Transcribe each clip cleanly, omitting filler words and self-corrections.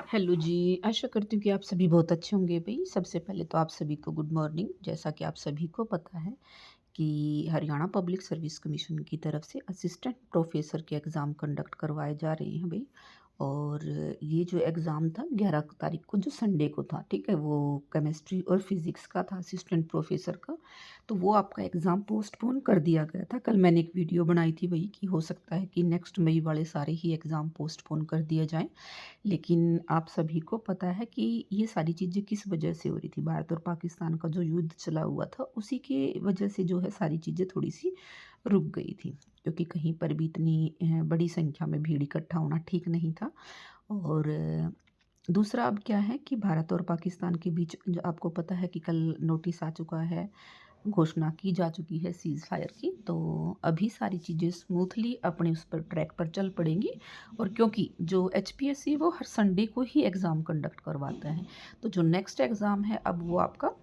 Hello जी, आशा करती हूँ कि आप सभी बहुत अच्छे होंगे भई। सबसे पहले तो आप सभी को गुड मॉर्निंग। जैसा कि आप सभी को पता है कि हरियाणा पब्लिक सर्विस कमीशन की तरफ से असिस्टेंट प्रोफ़ेसर के एग्ज़ाम कंडक्ट करवाए जा रहे हैं भई। और ये जो एग्ज़ाम था 11 तारीख को जो संडे को था, ठीक है? वो केमिस्ट्री और फ़िज़िक्स का था असिस्टेंट प्रोफ़ेसर का। तो वो आपका एग्ज़ाम पोस्टपोन कर दिया गया था। कल मैंने एक वीडियो बनाई थी भई कि हो सकता है कि नेक्स्ट मई वाले सारे ही एग्ज़ाम पोस्टपोन कर दिए जाएँ। लेकिन आप सभी को पता है कि ये सारी चीज़ें किस वजह से हो रही थी। भारत और पाकिस्तान का जो युद्ध चला हुआ था उसी के वजह से जो है सारी चीज़ें थोड़ी-सी रुक गई थी। क्योंकि कहीं पर भी इतनी बड़ी संख्या में भीड़ इकट्ठा होना ठीक नहीं था। और दूसरा अब क्या है कि भारत और पाकिस्तान के बीच जो आपको पता है कि कल नोटिस आ चुका है, घोषणा की जा चुकी है सीज़ फायर की। तो अभी सारी चीज़ें स्मूथली अपने उस पर ट्रैक पर चल पड़ेंगी। और क्योंकि जो एचपीएससी वो हर संडे को ही एग्ज़ाम कंडक्ट करवाता है, तो जो नेक्स्ट एग्ज़ाम है अब वो आपका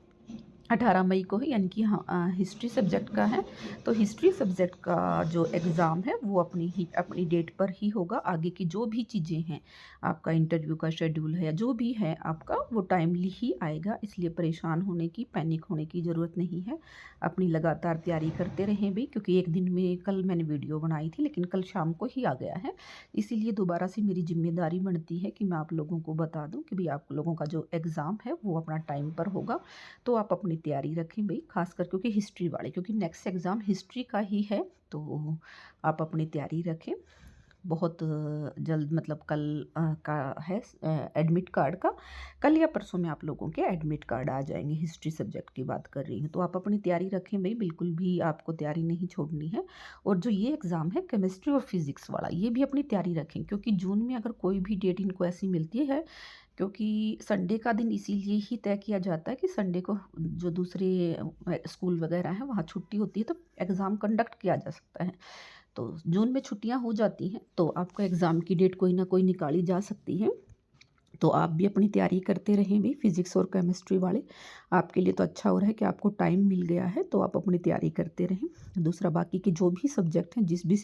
18 मई को ही, यानी कि हाँ, हिस्ट्री सब्जेक्ट का है। तो हिस्ट्री सब्जेक्ट का जो एग्ज़ाम है वो अपनी डेट पर ही होगा। आगे की जो भी चीज़ें हैं, आपका इंटरव्यू का शेड्यूल है या जो भी है आपका, वो टाइमली ही आएगा। इसलिए परेशान होने की, पैनिक होने की ज़रूरत नहीं है। अपनी लगातार तैयारी करते रहें भई, क्योंकि एक दिन में कल मैंने वीडियो बनाई थी लेकिन कल शाम को ही आ गया है। इसीलिए दोबारा से मेरी ज़िम्मेदारी बनती है कि मैं आप लोगों को बता दूँ कि भई आप लोगों का जो एग्ज़ाम है वो अपना टाइम पर होगा। तो आप अपनी तैयारी रखें भई, ख़ासकर क्योंकि हिस्ट्री वाले, क्योंकि नेक्स्ट एग्ज़ाम हिस्ट्री का ही है। तो आप अपनी तैयारी रखें। बहुत जल्द, मतलब कल का है एडमिट कार्ड का। कल या परसों में आप लोगों के एडमिट कार्ड आ जाएँगे। हिस्ट्री सब्जेक्ट की बात कर रही हूँ। तो आप अपनी तैयारी रखें भई, बिल्कुल भी आपको तैयारी नहीं छोड़नी है। और जो ये एग्ज़ाम है केमिस्ट्री और फ़िज़िक्स वाला, ये भी अपनी तैयारी रखें, क्योंकि जून में अगर कोई भी डेट इनको ऐसी मिलती है, क्योंकि संडे का दिन इसीलिए ही तय किया जाता है कि संडे को जो दूसरे स्कूल वगैरह हैं वहाँ छुट्टी होती है, तो एग्ज़ाम कंडक्ट किया जा सकता है। तो जून में छुट्टियाँ हो जाती हैं, तो आपका एग्ज़ाम की डेट कोई ना कोई निकाली जा सकती है। तो आप भी अपनी तैयारी करते रहें भी, फिज़िक्स और केमिस्ट्री वाले। आपके लिए तो अच्छा हो रहा है कि आपको टाइम मिल गया है, तो आप अपनी तैयारी करते रहें। दूसरा, बाकी के जो भी सब्जेक्ट हैं, जिस भी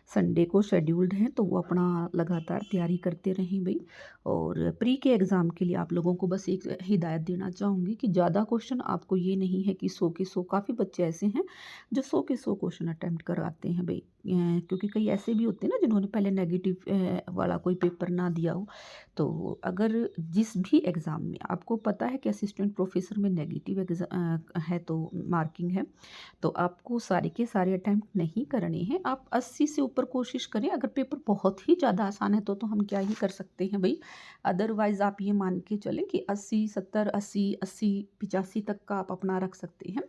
संडे को शेड्यूल्ड हैं, तो वो अपना लगातार तैयारी करते रहें भई। और प्री के एग्ज़ाम के लिए आप लोगों को बस एक हिदायत देना चाहूँगी कि ज़्यादा क्वेश्चन आपको ये नहीं है कि 100 के 100, काफ़ी बच्चे ऐसे हैं जो 100 के 100 क्वेश्चन अटेम्प्ट कराते हैं भई। क्योंकि कई ऐसे भी होते हैं ना जिन्होंने पहले नेगेटिव वाला कोई पेपर ना दिया हो। तो अगर जिस भी एग्ज़ाम में आपको पता है कि असिस्टेंट प्रोफ़ेसर में नेगेटिव है, तो मार्किंग है, तो आपको सारे के सारे अटेम्प्ट नहीं करने हैं। आप 80 से ऊपर कोशिश करें। अगर पेपर बहुत ही ज़्यादा आसान है तो हम क्या ही कर सकते हैं भई। अदरवाइज़ आप ये मान के चलें कि 80, 70, 80, 80, 85 तक का आप अपना रख सकते हैं।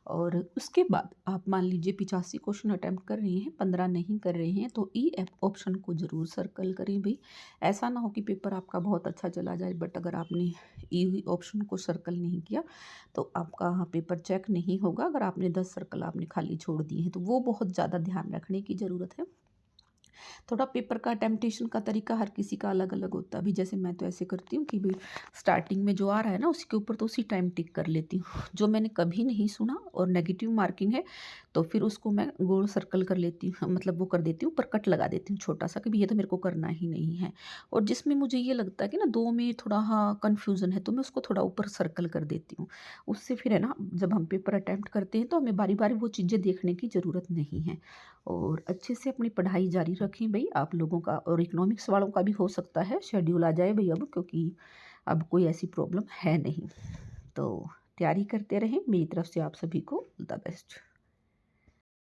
और उसके बाद आप मान लीजिए 85 क्वेश्चन अटेम्प्ट कर रहे हैं, 15 नहीं कर रहे हैं, तो ई एफ ऑप्शन को ज़रूर सर्कल करें भई। ऐसा ना हो कि पेपर आपका बहुत अच्छा चला जाए, बट अगर आपने ई ऑप्शन को सर्कल नहीं किया तो आपका पेपर चेक नहीं होगा। अगर आपने 10 सर्कल आपने खाली छोड़ दिए हैं, तो वो बहुत ज़्यादा ध्यान रखने की ज़रूरत है। थोड़ा पेपर का अटेम्पटेशन का तरीका हर किसी का अलग-अलग होता है। अभी जैसे मैं तो ऐसे करती हूँ कि भई स्टार्टिंग में जो आ रहा है ना उसके ऊपर तो उसी टाइम टिक कर लेती हूँ। जो मैंने कभी नहीं सुना और नेगेटिव मार्किंग है, तो फिर उसको मैं गोल सर्कल कर लेती हूँ, मतलब वो कर देती हूँ, पर कट लगा देती हूँ छोटा-सा कि भई ये तो मेरे को करना ही नहीं है। और जिसमें मुझे ये लगता है कि ना 2 में थोड़ा हाँ कन्फ्यूज़न है, तो मैं उसको थोड़ा ऊपर सर्कल कर देती हूँ। उससे फिर है ना, जब हम पेपर अटेम्प्ट करते हैं तो हमें बारी-बारी वो चीज़ें देखने की ज़रूरत नहीं है। और अच्छे से अपनी पढ़ाई जारी रखें भई। आप लोगों का और इकोनॉमिक्स वालों का भी हो सकता है शेड्यूल आ जाए भई अब, क्योंकि अब कोई ऐसी प्रॉब्लम है नहीं। तो तैयारी करते रहें। मेरी तरफ से आप सभी को ऑल द बेस्ट।